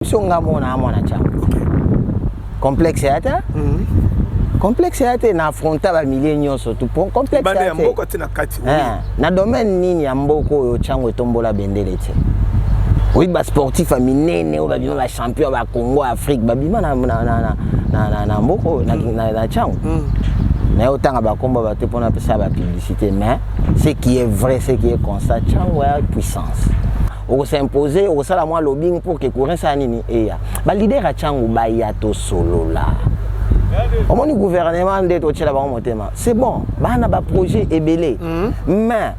Songa mona mona changu. Complexe yata? Complexe yata na affronta ba millennium surtout pour complexe yata. Bande mboko tina kati. Na domaine nini ya mboko yo changu etombola bendele te. Oui ba sportif minene o ba bima ba champion ba Congo Afrique ba bima na mboko na changu. Na otanga ba komba ba te pona pesa ba publicité mais ce qui est vrai ce qui est constat changu ya puissance. On s'imposer au sala moi lobbying pour que courant ça nini eya ba leader a changu ba ya to solo là au moins le gouvernement de to tshela ba motema c'est bon ba na ba projet ebelé mais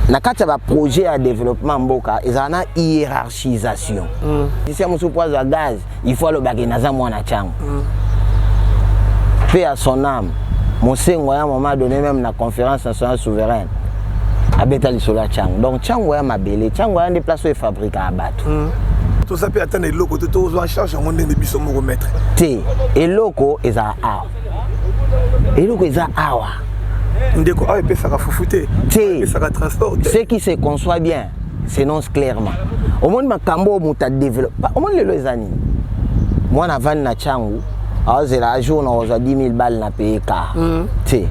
na kati ba projet à développement mboka ezana hiérarchisation si c'est mon poids à gaz il faut le bagé na za mwana changu paix à son âme mon sengo ya moment donné même la conférence nationale souveraine abeta lisola changu donc changu ya mabele changu ya déplacer fabriquer à bateau tout ça peut attendre loko to zo en charge on de biso mo remettre te eloko eza awa eloko eza awa ndeko awa pe ça ka fufute te ça ka transport ce qui se conçoit bien s'énonce clairement au monde makambo muta développe au monde lelo ezani moi na van na changu azela jour na oza 10 000 balles na payer car te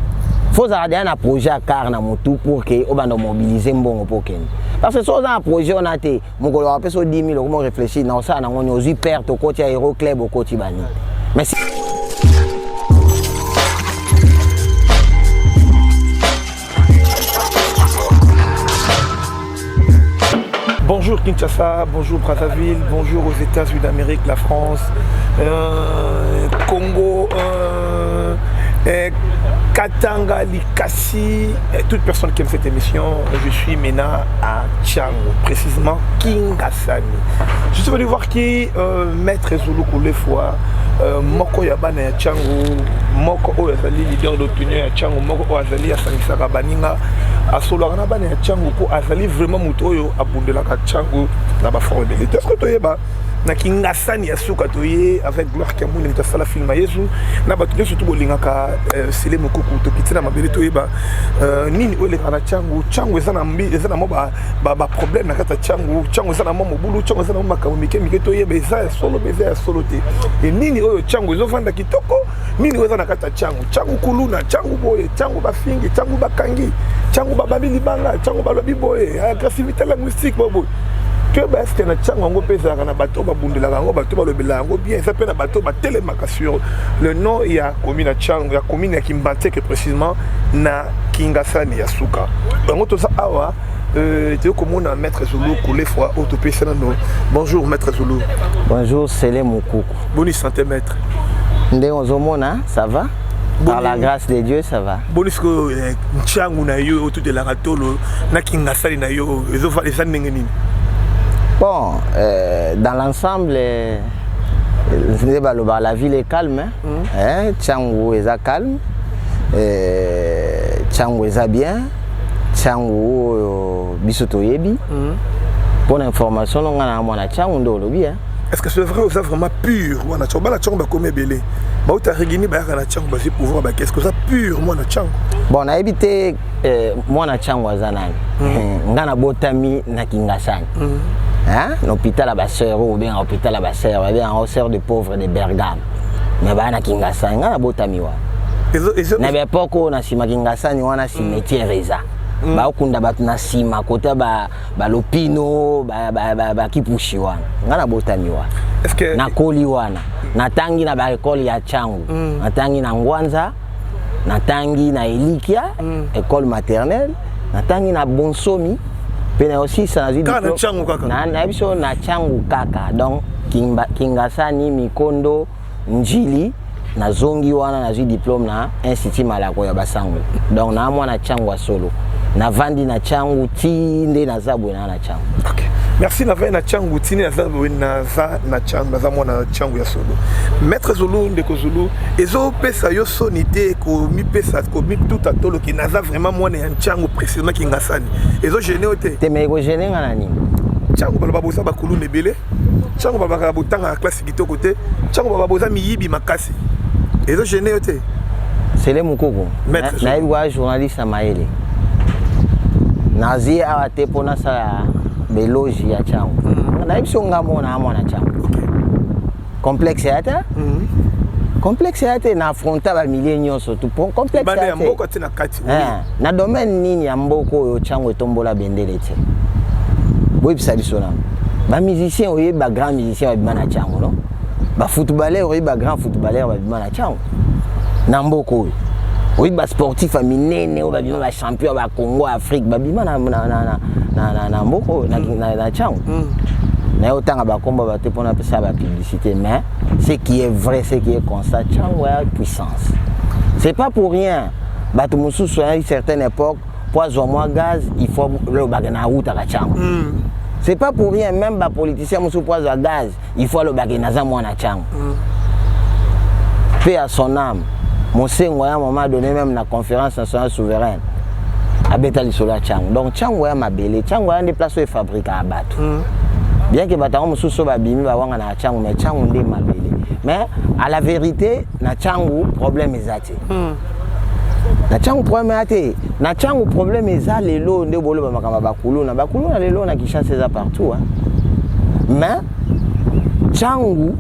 faut avoir un projet à car na mutu pour que on va mobiliser mbongo pour ken parce que so un projet on a té mokolo wa peso 10 000 comment réfléchir na ça na ngoni ozi perte au côté Aero Club au côté bani merci. Bonjour Kinshasa, bonjour Brazzaville, bonjour aux États-Unis d'Amérique, la France, Congo, Katanga, Likasi, toute personne qui aime cette émission. Je suis maintenant à Tchango, précisément Kingasani. Je suis venu voir qui Maître Zulu Koulefwa, Moko Yabana à Tchango, Moko Oyazali, leader d'opinion à Tchango, Moko Oyazali à Sangisara Baninga, à Solarana Bana à Tchango, pour Azali vraiment Moutoyo à Bundelaka Tchango, là-bas fort ébélé. Est-ce que tu es là? Na Kingasani ya suka toye avec gloire Kamouni mtasala film Yesu na batu surtout bolingaka sele mokuku to kitina mabele toye ba nini ole kana changu ezana mbi ezana mo ba problème na kata changu ezana mo mobulu changu ezana mo makamu mike toye ba eza solo te et nini oyo changu ezofanda kitoko nini oyo ezana kata changu kuluna changu boye changu bafingi changu bakangi changu bababili banga changu balobi boye agressivité linguistique bobo que est-ce que na chango ngo pesa kana bato babundela ngo bato balobela ngo bien ça peut na bato batelemaka sur le nom il y a commune na chango ya commune ya Kimbateke précisément na Kingasani ya suka donc tout ça awa tu comment on Maître Zulu Koulefwa autopécé no bonjour Maître Zulu bonjour Sele Moukoukou bonne santé maître ndé ozomona ça va par la grâce de Dieu ça va bonus ko chango na yo autour de la ratolo na Kingasani na yo ezofa les nini. Bon, dans l'ensemble, la ville est calme. Tchangu est calme. Tchangu est bien. Tchangu bisoto yebi. Pour l'information, on a un Tchangu ndolobi. Est-ce que c'est vrai ou c'est vraiment pur? On a Tchangu, Tchangu ba comme belé. Ba uta rigini ba na Tchangu ba pouvoir ba qu'est-ce que ça pur moi na Tchangu? Bon, on a évité moi na Tchangu azanani. Ngana botami na Kingasani. Hein? L'hôpital à Basseur ou bien l'hôpital à Basseur, ou bien un sœur de pauvres de Bergame. Mais bah na Kingasani, na botamiwa. Na be poko na sima Kingasani wana cimetière reza. Ba okunda batu na sima kota ba lopino ba kipushi wana. Na botamiwa. Est-ce que na koli wana, na tangi na ba école ya Tchangu, na tangi na Ngwanza, na tangi na Elikia, école maternelle, na tangi na Bonsomi. Pena aussi ça na changu kaka na biso na changu kaka donc Kingasani Mikondo Njili na zongi wana na diplôme na institut Malako ya Basango donc na mwana changu wa solo na vandi na changu tinde na zabwe na changu. OK. Merci na na changu tinde na zabwe na changu na mwana changu ya solo. Maître Zulu ndeko Zulu ezo pesa yo sonité ko mi pesa ko mi tout atolo ki naza vraiment mwana ya changu précisément Kingasani. Ezo gêné ote. Te me ko gêné ngana nini? Changu baloba bosa bakulu nebele. Changu baba botanga classe kitoko te. Changu baba bosa miyibi makasi. Ezo gêné ote. C'est les Moukoukou. Na iwa journaliste à Maele. Nazi a te pona sa beloji ya changu. na biso ngamona mwana changu complexe ata complexe ate na affronta ba milliers nyonso tout pour complexe ate ya mboko tina kati na domaine nini ya mboko oyo changu etombola bendele te boyi bisa biso na ba musicien oye ba grand musicien ba bimana changu no ba footballeur oye ba grand footballeur ba bimana changu na mboko oyo oye ba sportif minene oyo ba bimana ba champion ba Congo Afrique ba bimana na mboko na changu mais autant à Bakomba va te prendre ça la publicité, mais ce qui est vrai, ce qui est constat, Chango a puissance. C'est pas pour rien. Batumoussou soit à une certaine époque, pour avoir moins gaz, il faut le bagana route à Chango. C'est pas pour rien, même les politiciens moussou pour avoir gaz, il faut le bagana moins à Chango. Paix à son âme. Mon Sengoya, à un moment donné, même la conférence nationale souveraine, à Betali Sola Chango. Donc Chango a ma belle, Chango a des places où il fabrique à abattre. Bien que bataon mususu ba bimi ba wanga na changu mais changu ndé mabele mais à la vérité na changu problème ezate na changu problème ate na changu problème eza lelo ndé bolo ba makamba bakulu na lelo na Kinshasa eza partout hein. Mais changu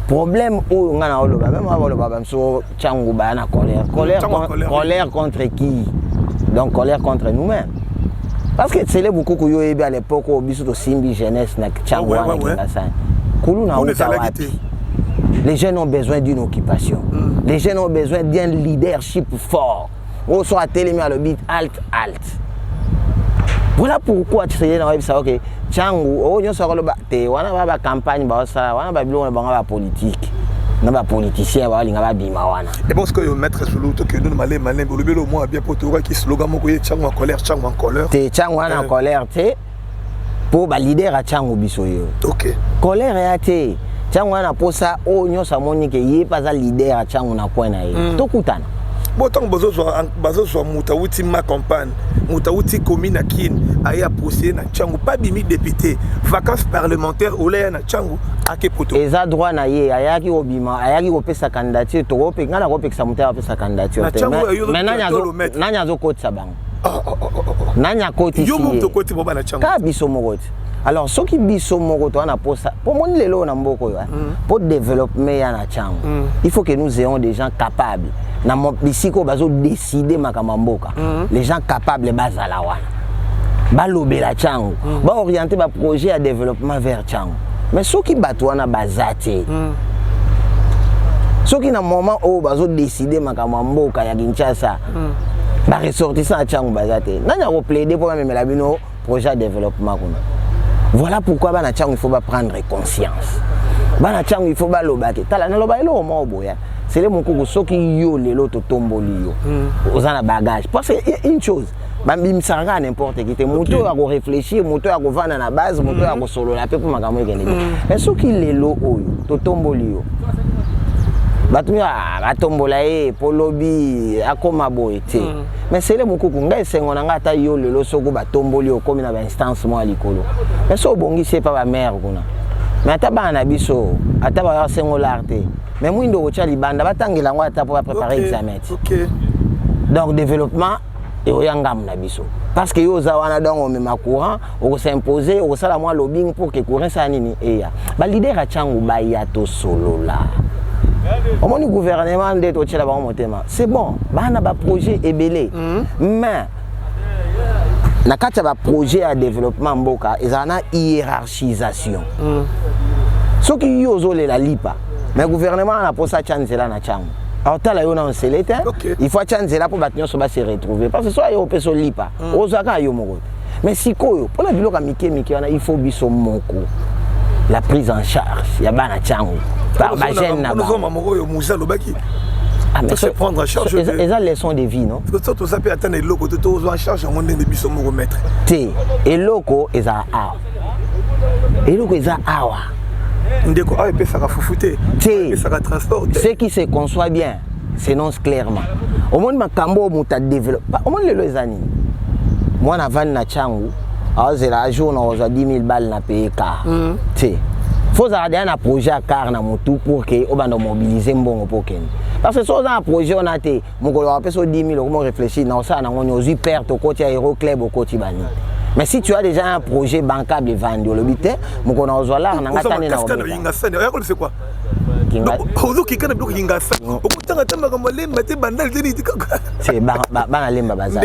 problème o nga na oloba même oloba ba mso changu ba na colère contre qui? Donc colère contre nous-mêmes. Parce que c'est beaucoup que yo à l'époque au biso to simbi jeunesse na chango na Kinshasa. Kulu na utawati. Les jeunes ont besoin d'une occupation. Les jeunes ont besoin d'un leadership fort. On soit à télé mais le beat halt. Voilà pourquoi tu sais dans ça OK. Chango o nyo soko lo ba te wana ba campagne ba ça wana ba bilo ba politique. Na ba politicien ba linga ba bima wana. Et bon ce que maître sous l'auto que nous malé bo le belo moi bien pour toi qui slogan moko ye chango en colère te chango en colère te pour ba leader a chango biso yo. OK. Colère ya te chango na posa o nyosa moni ke ye pas leader a chango na point na ye. To kutana. Bon tant bazo so mutawuti ma campagne mutawuti commune akin aya poser na chango pas bimi député vacances parlementaires olé na chango ake poto eza droit na ye ayaki obima ayaki opesa candidature to ope ngana ko pekisa muta opesa candidature mais nanya zo kotisa bango nanya kotisi yo mo to koti boba na chango ka biso mokoti. Alors ce qui biso moko to na posa pour mon lelo na mboko yo pour développer ya na chango il faut que nous ayons des gens capables na mobisiko bazo décider makama mboka les gens capables bazala wana balobela chango ba orienter ba projet à développement vers chango mais ceux qui bato wana bazate ceux qui na moment où bazo décider makama mboka ya Kinshasa ba ressortissant à chango bazate nanya ko plaider pour même la bino projet de développement kuna. Voilà pourquoi bana chango il faut pas prendre conscience. Bana chango il faut ba lobake tala na loba elo mo boya. C'est le moko soki yo lelo to tomboli yo. Ozana bagage parce que une chose bambi msanga n'importe qui te moto a ko réfléchir moto a ko vana na base moto a ko solo la pe pour makamo ekende. Mais soki lelo oyo to tomboli yo. Batumia batombola polobi akoma boy te. Mais c'est le moko ngai sengo na ngata yo lelo soko batomboli yo comme na ba instance mo alikolo. Mais so bongi c'est pas ba mère kuna. Mais ata bana biso ata ba sengo l'arte. Mais moi ndo cha libanda batangela ngo ata pour préparer examen. OK. Donc développement et oyangam na biso. Parce que yo za wana donc on met ma courant, on s'imposer, on sala moi lobbying pour que courant ça nini eya. Ba leader a changu ba ya to solo là. Au moins le gouvernement de to tshela ba motema. C'est bon, bana ba projet ebelé. Mais na kati ba projet à développement mboka, ezana hiérarchisation. Ce qui yo zo le la lipa. Mais le gouvernement n'a pas sa chance là na chango. Alors tala yo na onselete, il faut chance là pour battre so ba se retrouver parce que soit yo peso lipa, ozaka yo moko. Mais si koyo, pour la biloka mike wana il faut biso moko. La prise en charge, ya bana chango. Par ba jeune na ba. Ah mais se prendre en charge. Et ça leçon de vie non? Parce que tout ça peut attendre loko to en charge en de biso moko mettre. Té, et loko eza awa. Et loko eza awa. Ndeko a epesa ka fufute. Epesa ka transport. Ce qui se conçoit bien, s'énonce clairement. Au monde makambo muta développe. Au monde le ezani. Moi na van na changu, azela jour na oza 10 000 balles na payer car. Té. Faut avoir un projet à car na mutu pour que on va mobiliser mbongo pour ken. Parce que si on a un projet on a été, mon gars on a 10 000 comment réfléchir na ça na on osi perte au côté aéro club au côté bani. Mais si tu as déjà un projet bancable et vendu au lobby, mon qu'on a aux dollars, on a gagné na c'est quoi? C'est bana lemba baza.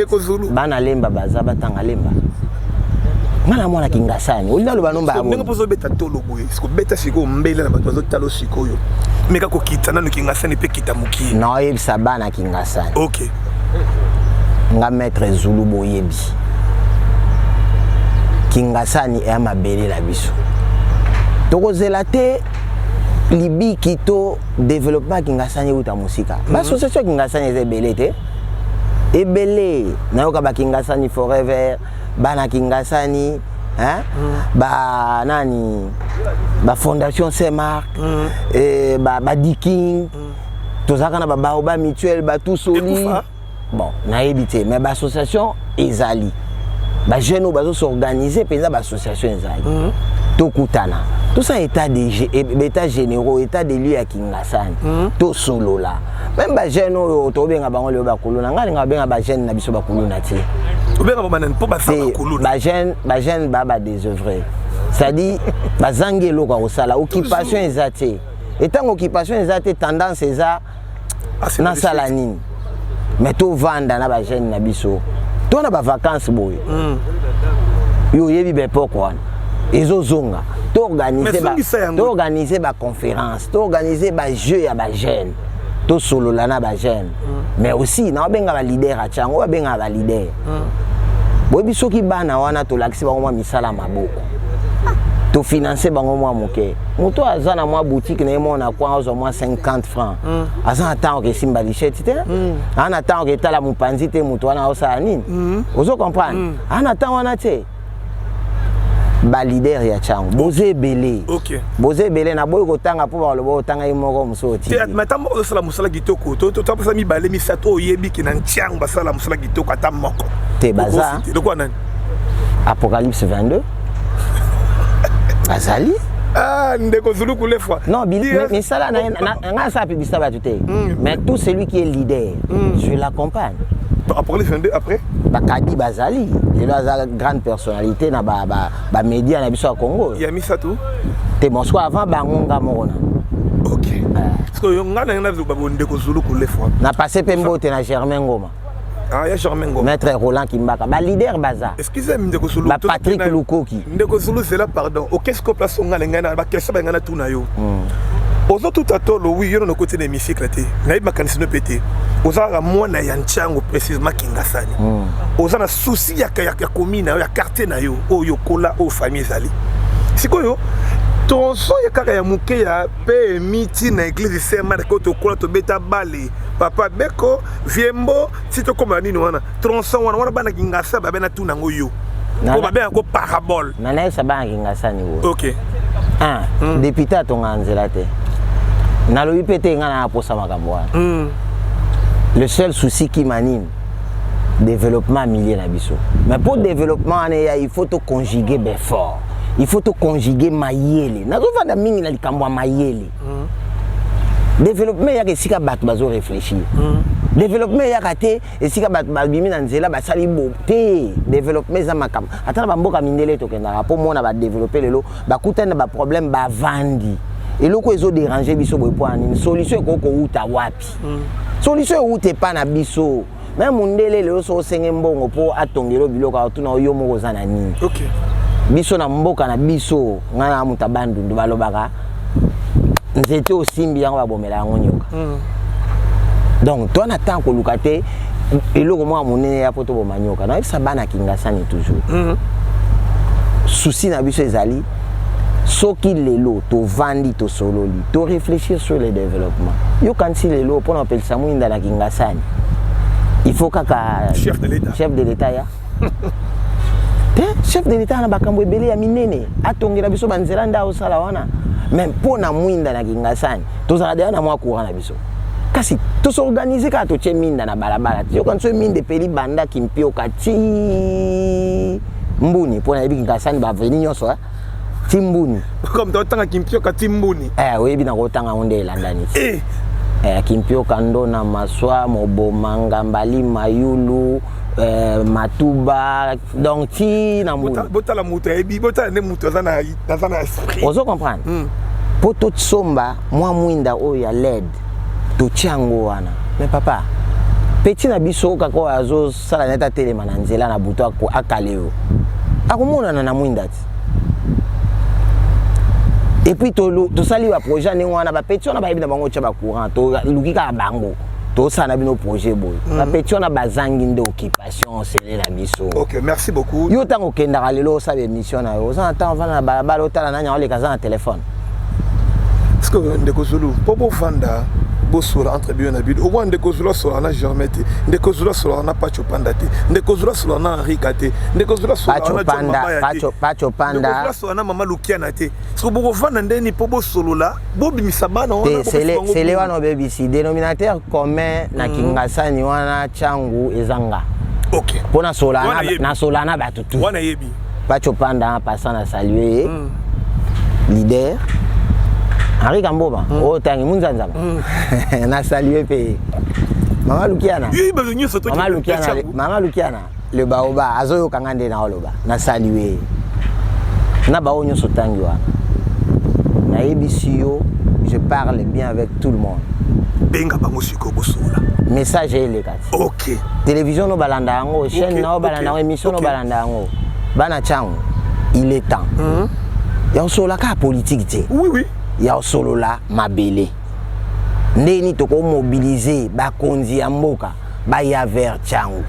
Bana lemba baza batanga lemba. Mana mwana kingasani. Olina lo banomba abo. Ndenge pozo beta tolo boye. Siko beta siko mbele na bato talo siko yo. Meka ko kitana no kingasani pe kitamuki. Non, yebisa bana kingasani. OK. Nga maître Zulu boyebi. Kingasani e mabele la biso. Tokozela te libi kito développement kingasani uta musika. Ba association kingasani ezebele te. Ebele na yoka ba kingasani forever, bana kingasani, hein? Ba nani? Ba fondation Saint-Marc, ba Diking. Tozaka na ba Baoba mutuel ba tout soli. Bon, na ebité mais ba association ezali. Ba jeune bazo s'organiser penza ba association ezali. Tokutana. Tout ça état généraux, état des lieux à Kingasani. Tout solo là. Même ba jeune to benga bango le bakulu na ngali ngabenga ba jeune na biso bakulu na ti. Obenga ba manen po ba sa bakulu. Ba jeune baba désœuvré. C'est-à-dire ba zangelo kwa osala occupation ezate. Étant occupation ezate tendance eza na sala nini. Mais to vanda na ba jeune na biso. To na ba vacances boy. Yo yebi be pourquoi. Ezozonga. T'organiser ma conférence, t'organiser ma jeu à ma jeune, tout solo lana ma jeune. Mais aussi, na benga ba leader a chango, benga ba leader. Bo biso ki bana wana to laxi ba mwa misala maboko. To financer bango mwa moke. Moto azana mwa boutique na mo na kwa au moins 50 francs. Azana tant que simba lichette te. Ana tant que tala mupanzi te moto wana osa nini. Ozo comprendre. Ana tant wana te. Ba leader ya chango boze belé. OK. Boze belé na boy kotanga po ba lobo tanga imoko musoti. Te matambo osala musala gitoko to pesa mi balé mi sato yebi ki na nchango basala musala gitoko ata moko. Te baza. De quoi nani? Apocalypse 22. Azali? Ah, ndeko Zulu kule fois. Non, mais ça là na sa publicité ba tout. Mais tout celui qui est leader, je l'accompagne. Apocalypse 22 après? Bakadi Bazali, il a une grande personnalité na ba média na biso à Congo. Il y a mis ça tout. Te bonsoir avant bangonga morona. OK. Parce que nga na ndeko Zulu kule fois. Na passé pembo te na Germain Ngoma. Ah, il y a Germain Ngoma. Maître Roland Kimbaka, ba leader baza. Excusez-moi ndeko Zulu. Ba Patrick Lukoki. Ndeko Zulu c'est là pardon. OK, qu'est-ce que place nga na ba question ba nga na tout na yo. Aux autres tout à tolo oui, yo no côté de l'hémicycle té. Na iba kanisino pété. Ozala mwana ya nchango précisément Kingasani. Ozala souci ya commune ya quartier na yo oyo kola o famille zali. Sikoyo tronçon ya kaka ya muke ya pe miti na église Saint-Marc ko to kola to beta bale. Papa Beko Viembo si to koma nini wana. Tronçon wana bana Kingasa ba bena tuna ngoyo. Ko ba bena ko parabole. Nana sa bana Kingasani wo. OK. Ah, député atonga nzela te. Na lo ipete ngana aposa makambo wana. Le seul souci qui m'anime, développement millier na biso. Mais pour développement, il faut te conjuguer fort. Il faut te conjuguer mayele. Na zo vanda mingi na likambo mayele. Développement ya ke sika bat bazo réfléchir. Développement ya kate et sika bat bimi na nzela ba sali bo te. Développement za makam. Atana ba mboka mindele to kenda po mona ba développer lelo ba kutana ba problème ba vandi. Et loko ezo déranger biso boy po ani solution ko uta wapi. Solution où t'es pas na biso. Même mundele le so senge mbongo po atongelo biloko tuna yo moko za na nini. OK. Biso na mboka na biso ngana mutabandu ndo balobaka. Nzete osimbi yango babomela yango nyoka. Donc toi na tant ko lukate eloko mwa munene ya poto bomanyoka. Na ça bana Kingasani toujours. Souci na biso ezali soki lelo to vandi to sololi to réfléchir sur le développement. Yo kansi lelo pour appeler ça mwinda na Kingasani. Il faut kaka chef de l'état ya. Chef de l'état na bakambo ebele ya minene atongela biso banzela nda osala wana. Même pour na mwinda na Kingasani, to zala na mwa courant na biso. Kasi to s'organiser ka to che minda na balabala. Yo kanso minde peli banda kimpio kati mbuni pour na biso Kingasani ba venir nyonso. Timbuni. Comme tu as Kimpio Katimbuni. Oui, bien autant on est landani. Kimpio Kando na Maswa, Mobomanga, Mbali, Mayulu, Matuba donc ti na mbula bota la moto ebi bota ne moto za na esprit ozo comprendre po to tsomba mwa mwinda oyo ya led to tiango wana mais papa petit na biso kako azo sala neta telema na nzela na buto akaleo akomona na mwinda ti et puis to sali wa projet ni wana ba petit na ba yebi na bango tcha ba courant to lukika bango to sana bino projet boy ba petit na bazangi nde occupation c'est la biso. OK, merci beaucoup. Yo tango kenda lelo sa émission na yo ça temps vana ba ba lotala na nya ole kaza na téléphone. Parce que ndeko Zulu pobo vanda bosola entre bien na bid au moins ndeko Zulu sola na germete ndeko Zulu sola na pacho panda te ndeko Zulu sola na rikate ndeko Zulu sola na pacho panda ndeko Zulu sola na mama lukiana te parce que bobo vanda ndeni pobo solola bobi misabana wana c'est le wana baby si dénominateur commun na kingasani wana changu ezanga. OK pona sola na sola na batutu wana yebi pacho panda passant à saluer leader Henri Kamboba, oh tangi munzanza. Na salué pe. Mama Lukiana. Mama Lukiana, le baoba azoyo kangande na oloba. Na salué. Na bao nyoso tangi wa. Na ebisio, je parle bien avec tout le monde. Benga bango siko bosola. Message ele kati. OK. Télévision no balanda ngo, chaîne no balanda ngo, émission no balanda ngo. Bana changu, il est temps. Ya sola ka politique te. Oui. Ya solola mabele ndeni toko mobiliser bakonzi ya mboka ba ya vers changu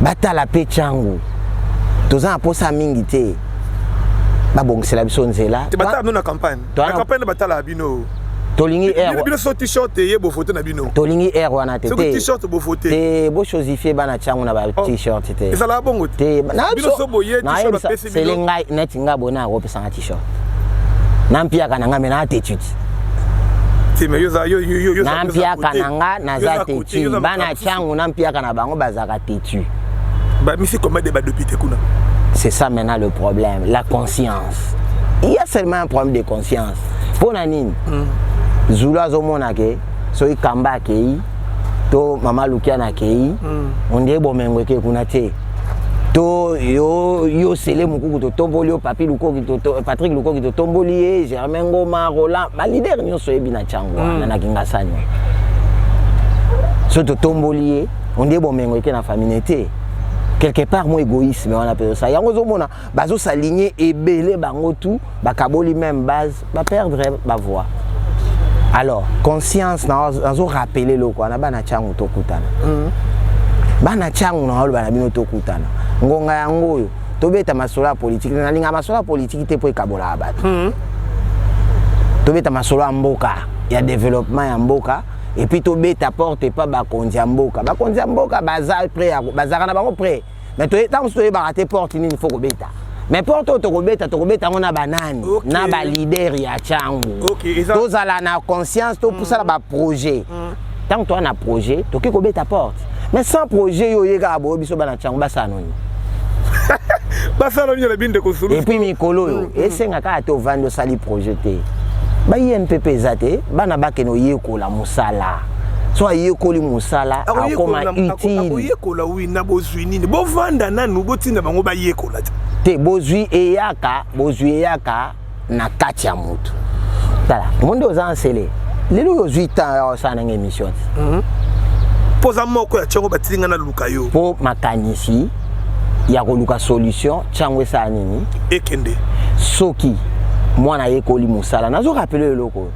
batala pe changu toza posa mingi te ba bongisela biso nzela te batala na campagne la campagne batala bino tolingi air bino so t-shirt ye bo photo na bino tolingi air wana te t-shirt bo photo te bo chosifier bana changu na ba t-shirt te ezala bongo te bino so boye t-shirt ba pesi bino selenga net nga bona ko pesa t-shirt nampia kananga mena attitude mais yo nampia kananga na za tetu bana changu nampia kana bango bazaka tetu ba misi comment débat député kuna c'est ça maintenant le problème la conscience il y a seulement un problème de conscience pour nani Zulu azomona ke so ikamba ke to mama Lukiana ke onde bomengo ke kuna te to yo sele mukuku to tomboli yo papi lukoki to Patrick lukoki to tomboli Germain Ngoma Roland ba leader nyonso yebi na chango na kingasani so to tomboli onde bomengo ke na familiarité quelque part mo égoïsme on appelle ça yango zomona bazo s'aligner ebele bango tout bakaboli même base ba perdre ba voix alors conscience na zo rappeler lo quoi na bana chango to kutana bana changu na bana bino to kutana ngonga yango oyo tobeta masola politique na linga masola politique te po ekabola abatu tobeta masola mboka ya développement ya mboka et puis tobeta porte pas bakonzi ya mboka baza prêt bazaka na bango prêt mais to tant so ba rater porte ni il faut ko beta mais porte to ko beta ngona banani na ba leader ya changu to zala na conscience to pour ça ba projet tant toi na projet to ki ko beta porte mais sans projet yo yeka bo biso bana changu basanoni basaloni la binde ko sulu et puis mikolo yo esenga ka to vando sali projeté ba INPP zate bana bakeno yekola musala so ayekoli musala akoma utile akoyekola wi na bozwi nini bo vanda nanu botinda bango ba yekola te bozwi eyaka na kati ya mutu tala monde ozansele lelo yo 8 ans ya sana ngemission poza moko ya chango batilinga na luka yo po makanisi ya koluka solution chango esa nini ekende soki mwana yekoli musala nazo rappeler loko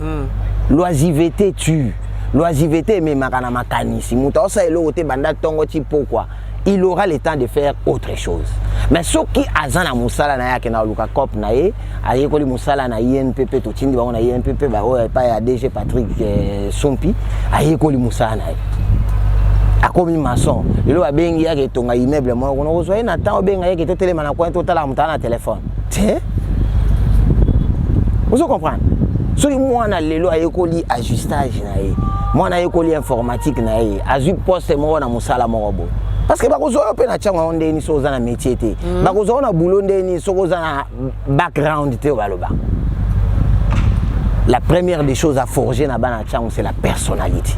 l'oisiveté tue l'oisiveté mais makana makanisi muta osa eloko te banda tongo ti pourquoi il aura le temps de faire autre chose mais soki azana musala na yake na luka cop na ye ayekoli musala na INPP to tindi bango na INPP ba o pa ya DG Patrick Sompi ayekoli musala na ye akomi maçon lelo abengi yake tonga immeuble mo kono ko soye na temps obenga yake to telema na coin to tala mutana na téléphone te vous comprenez so mwana lelo ayekoli ajustage na ye mwana ayekoli informatique na ye azui poste mo na musala mo bo parce que bakozoyo pe na chango onde ni so za na métier te bakozoyo na boulot ndeni so za na background te baloba la première des choses à forger na bana chango c'est la personnalité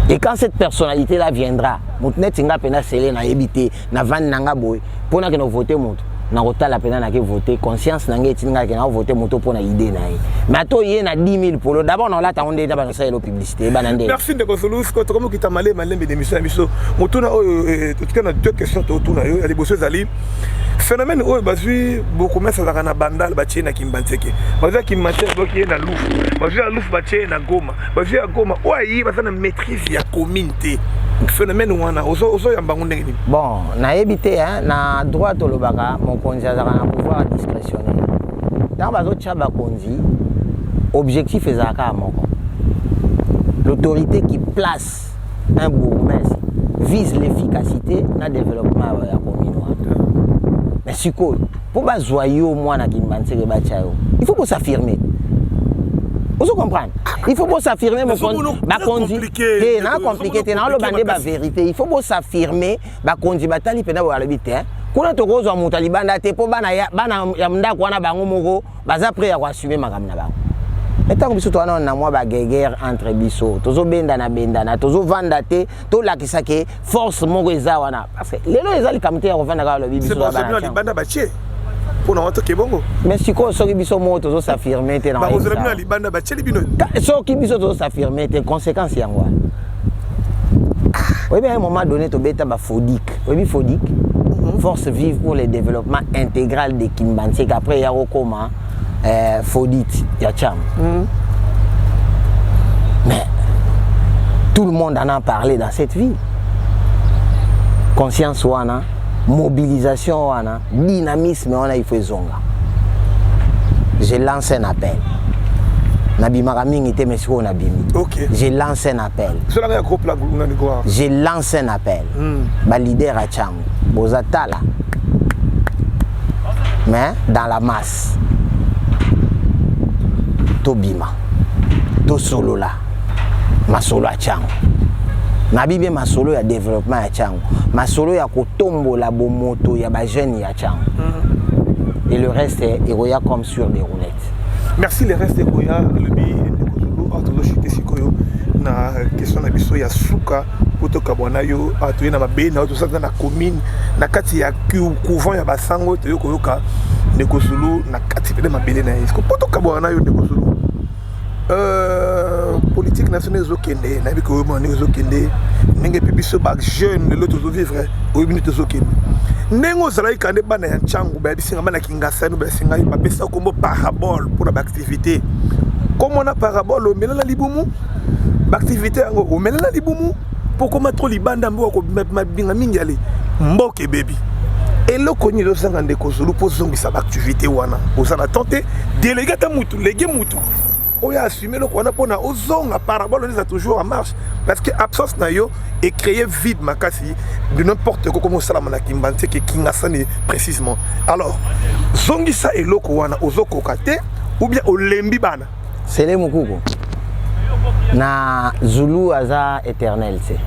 Et quand cette personnalité-là viendra, Moutnet Tinga Pena Sele na ebité, na van nanga boy, pour na que nous voter Moutou. Na rota la pena na ke voter conscience na ngeti nga ke na voter moto pour na idée na ye. Mais ato ye na 10 000 pour d'abord on l'a ta onde ba ça la publicité banande. Merci de Kosolu, ko to comme ki ta malé malembe d'émission biso. Moto na tout cas na deux questions autour na yo, ali bosso zali. Phénomène o bazui beaucoup mais ça na bandal ba na Kimbantseke. Bazui Kimbantseke bloqué na Louf. Bazui à Louf ba na Goma. Bazui à Goma o ayi ba na maîtrise ya communauté. Phénomène wana ozo ya mbangu ndenge ni. Bon, na ebité hein, na droit to lobaka mon konzi azaka na pouvoir discrétionnaire. Dans bazo tchaba konzi, objectif ezaka moko. L'autorité qui place un bourgmestre vise l'efficacité na développement ya commune. Mais siko, pour bazoyo moi na Kimbantseke ba tchayo, il faut pour s'affirmer. Vous comprenez? Il faut pas s'affirmer, mon compliqué. Non, compliqué, non, le bandé ba vérité. Il faut pas s'affirmer, ba kondi batali pena ba labite. Kuna to gozo mutali banda te po bana ya mnda kwana bango moko, baza prêt à assumer makamna bango. Et tant que biso to na moi ba guerre entre biso, tozo benda na tozo vanda te, to lakisa ke force moko eza wana. Parce que lelo ezali kamite ya vanda ka lo biso ba. C'est pas ça banda baché. Pour nous que bongo. Mais si quoi so biso moto zo s'affirmer te na. Ba ozela bina libanda ba tcheli bino. So ki biso zo s'affirmer te conséquences yango. Oui bien à un moment donné to beta ba FODIC. Oui FODIC. Force vive pour le développement intégral de Kimbantseke après ya Rokoma FODIT ya Cham. Mais tout le monde en a parlé dans cette ville. Conscience wana, mobilisation wana, dynamisme wana il faut zonga. Je lance un appel. Nabi Maraming était monsieur Nabimi. Ok. Je lance un appel. Cela est un groupe là. Je lance un appel. Ba leader à Cham, Bozatala. Mais dans la masse. Tobima. To solo là. Ma solo à Cham. Nabi bien ma solo ya développement à Cham. Ma solo ya kotombo la bomoto ya ba jeune ya Cham. Et le reste est Eroya comme sur des roulettes. Merci les restes Eroya le bi Kozulu autolo chité sikoyo na question na biso ya suka poto kabwana yo atoye na mabena to ça na commune na kati ya couvent ya basango to yokoyoka ne Kozulu na kati pe mabele na isko poto kabwana yo ne Kozulu politique nationale zokende na biko mo ne zokende nenge pe biso ba jeune le to vivre o minute zokende nengo zalai kande bana ya Tchangu ba bisinga bana Kingasani ba singa ba pesa kombo parabole pour la activité comme on a parabole o melela libumu ba activité ngo o melela libumu pour comment trop libanda mbo ko mabinga mingi ale mboke baby et le konyi do sanga de Kozulu pour zongisa ba activité wana osana tenter délégué ta mutu légué mutu on a assumé le qu'on a pour na ozonga parabole on est toujours en marche parce que absence na yo et créer vide makasi de n'importe quoi comme ça la na Kimbantseke Kingasani précisément alors zongisa et loko wana ozoko kate ou bien olembi bana c'est les mukuko na Zulu aza éternel c'est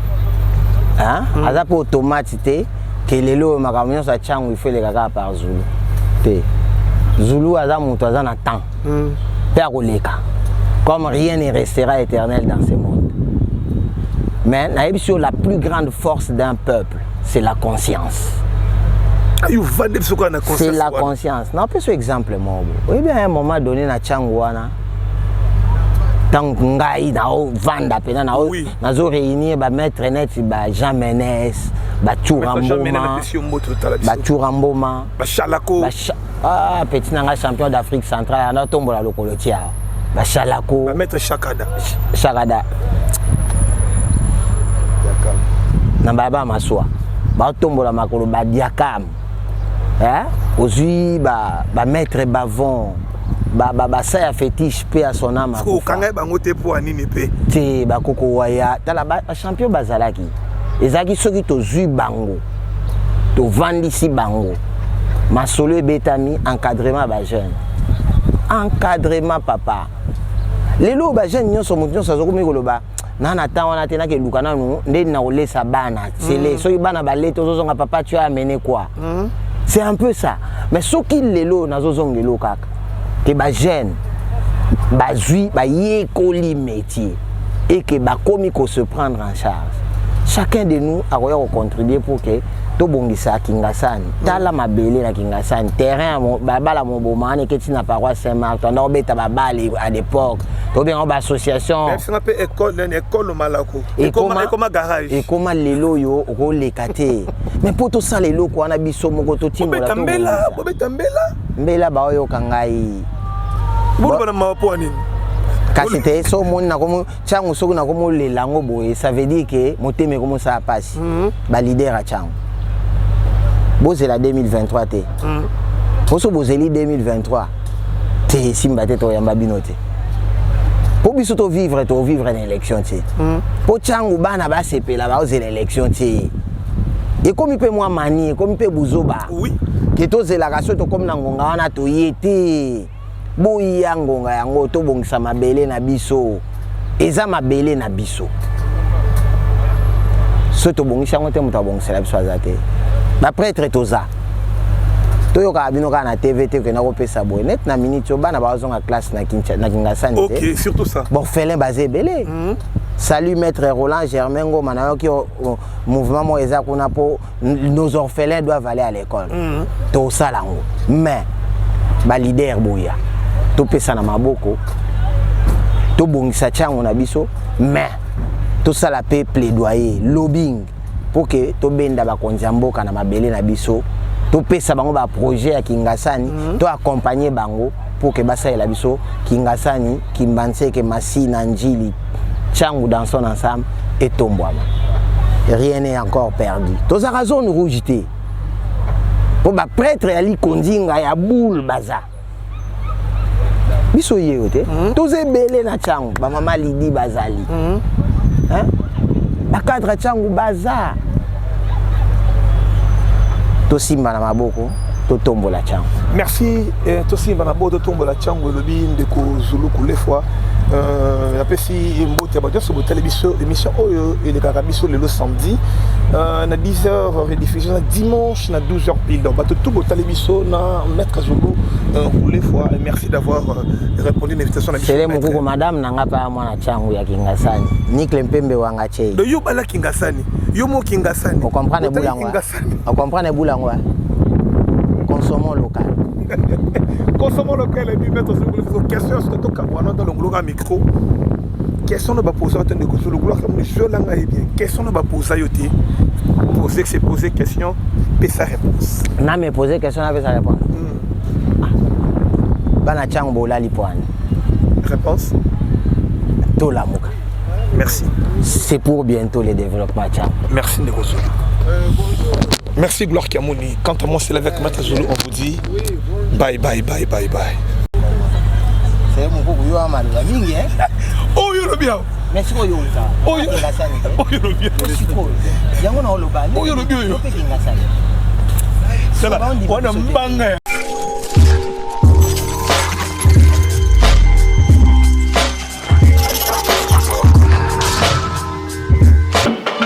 hein aza pour automatique que lelo makamyo sa Tchangu il fait les gaga par Zulu te Zulu aza muto aza na temps père oleka comme rien ne restera éternel dans ce monde. Mais la plus grande force d'un peuple, c'est la conscience. C'est la conscience. Non, pas ce exemple, moi. Oui, bien à un moment donné, na Tchangwana, tant que ngai na o vanda pena na o na zo réunir ba maître net ba Jean Ménès, ba Touramboma, ba Touramboma, ba Chalako. Ah, petit nanga champion d'Afrique centrale, na tombola lokolo tia. Ba Chalako, ba maître Chakada. Chakada. Na baba maswa. Ba tombola makolo ba diakam. Hein? Ozui ba maître Bavon. Ba ça ya fétiche pe à son âme. Ko kanga bango te po anini pe. Te ba koko waya, tala ba champion bazalaki. Ezaki soki to zui bango. To vandisi bango. Masolo ebetami encadrement ba jeune. Encadrement papa. Lelo ba jeune nyonso moto nyonso azokomi koloba nana ta wana tena ke lukana no ndeni na olesa bana. C'est les soki bana ba leto zozonga papa tu as amené quoi? C'est un peu ça. Mais soki lelo nazozongelo kaka. Que ba jeune ba zui ba yekoli métier. et que bakomi ko se prendre en charge. Chacun de nous a contribué pour que to bongisa Kingasani. Tala mabele na Kingasani. Terrain babala mobomane que tu n'as pas roi Saint-Marc. On a obéta babali à l'époque. To bien en association. C'est un peu école malako. Et comment garage. Et comment les loyo les kate. Mais pour tout ça les loko on a biso moko to timo la to. Mbela ba oyo kangai. Bolo bana mapo anini. C'était so mon na comme chango so na comme les lango boye ça veut dire que moteme comme ça passe ba leader a chango boze la 2023 te boso bozeli 2023 te simba te to yamba binote po biso to vivre en élection te po chango bana ba sepela ba oze l'élection te et comme peut moi mani comme peut buzoba oui que to zela kaso to comme na ngonga wana to yete boyi yangonga yango to bongisa mabele na biso eza mabele na biso so to bongisa yango te muta bongisa la biso azate ba prêtre toza to yoka bino ka na TVT ke na ko pesa boy net na minute bana ba zonga classe na Kingasani te OK surtout ça bon felin basé belé salut maître Roland Germain Ngoma na yoki mouvement mo eza kuna po nos orphelins doivent aller à l'école to salango mais ba leader boya to pesa na maboko to bongisa chango na biso mais to sala pe plaidoyer lobbying pour que to benda ba konzamboka na mabele na biso to pesa bango ba projet ya Kingasani to accompagner bango pour que basa la biso Kingasani Kimbanse ke Masina Njili chango dans son ensemble et tombwama rien n'est encore perdu to za zone rouge te pour ba prêtre ali kondinga ya boule baza biso yeote toze belé na chango ba mama Lidi bazali hein ba cadre chango baza to simba na maboko to tombola chango merci to simba na maboko to tombola chango lobi ndeko Zulu kule fois napesi mbote ba so botale biso émission oyo et karabiso le samedi na 10h rediffusion na dimanche na 12h pile donc bato tout botale biso na maître Zulu kule fois merci d'avoir répondu à l'invitation na biso c'est moko madame nanga pa mwana chango ya Kingasani Nikle Mpembe wanga chei de yo bala Kingasani yo mo Kingasani on comprendre boulangwa on comprendre boulangwa consommons local consommons local et puis mettre sur les questions sur tout Kabwana dans le groupe micro question ne va poser attendre que sur le groupe comme je l'anga et bien question ne va poser yoté poser c'est poser question et sa réponse na me poser question avec sa réponse bana chango la lipoane réponse to la muka merci c'est pour bientôt le développement chango merci Ndeko Zulu merci Gloire Kiamoni. Quant à moi, c'est avec Maître Zulu, on vous dit bye bye bye bye bye. C'est mon coucou, yo amal la mingi hein. Oh yo le bien. Merci pour yo ça. Oh yo le bien. Yango na oloba. Oh yo le bien. C'est là. On a mbanga.